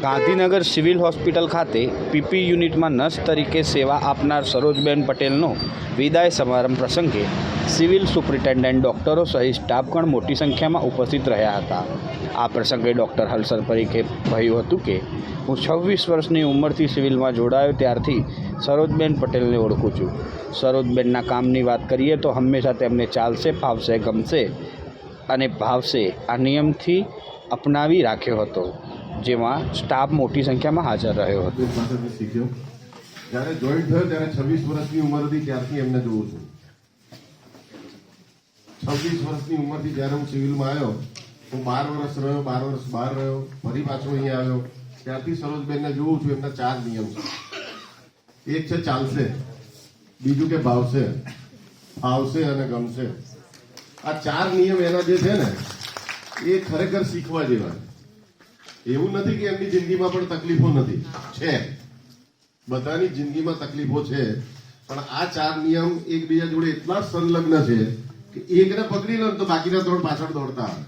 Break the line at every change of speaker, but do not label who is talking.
Gandhinagar civil hospital ખાતે PP યુનિટમાં nurse તરીકે સેવા આપનાર સરોજબેન પટેલનો વિદાય સમારંભ પ્રસંગે સિવિલ સુપ્રિન્ટેન્ડન્ટ ડૉક્ટરો સહિત સ્ટાફગણ મોટી સંખ્યામાં ઉપસ્થિત રહ્યા હતા। આ પ્રસંગે ડૉક્ટર હલસલ પરીખે કહ્યું હતું કે હું 26 વર્ષની ઉંમરથી સિવિલમાં જોડાયો ત્યારથી સરોજબેન પટેલને ઓળખું છું। સરોજબેનના કામની વાત કરીએ તો હંમેશા તેમને ચાલશે, ફાવશે, ગમશે અને ભાવશે આ નિયમથી અપનાવી રાખ્યો હતો, જેમાં સ્ટાફ મોટી સંખ્યામાં હાજર રહ્યો હતો।
શીખ્યો જ્યારે જોઈન્ટ થયો ત્યારે 26 વર્ષની ઉંમર હતી ત્યારથી એમને જોઉં છું। 26 વર્ષની ઉંમરથી જ્યારે હું સિવિલમાં આવ્યો, હું 12 વર્ષ રહ્યો, 12 વર્ષ બહાર રહ્યો, ફરી પાછો અહીંયા આવ્યો, ત્યારથી સરોજબેનને જોઉં છું। એમના 4 નિયમ છે। એક છે ચાલશે, બીજું કે ભાવશે, ફાવશે અને ગમશે। આ 4 નિયમ એના જે છે ને એ ખરેખર શીખવા જેવા। એવું નથી કે એમની જિંદગીમાં પણ તકલીફો નથી, છે, બધાની જિંદગીમાં તકલીફો છે, પણ આ 4 નિયમ એકબીજા જોડે એટલા સંલગ્ન છે કે એકને પકડી લો તો બાકીના 3 પાછળ દોડતા આવે।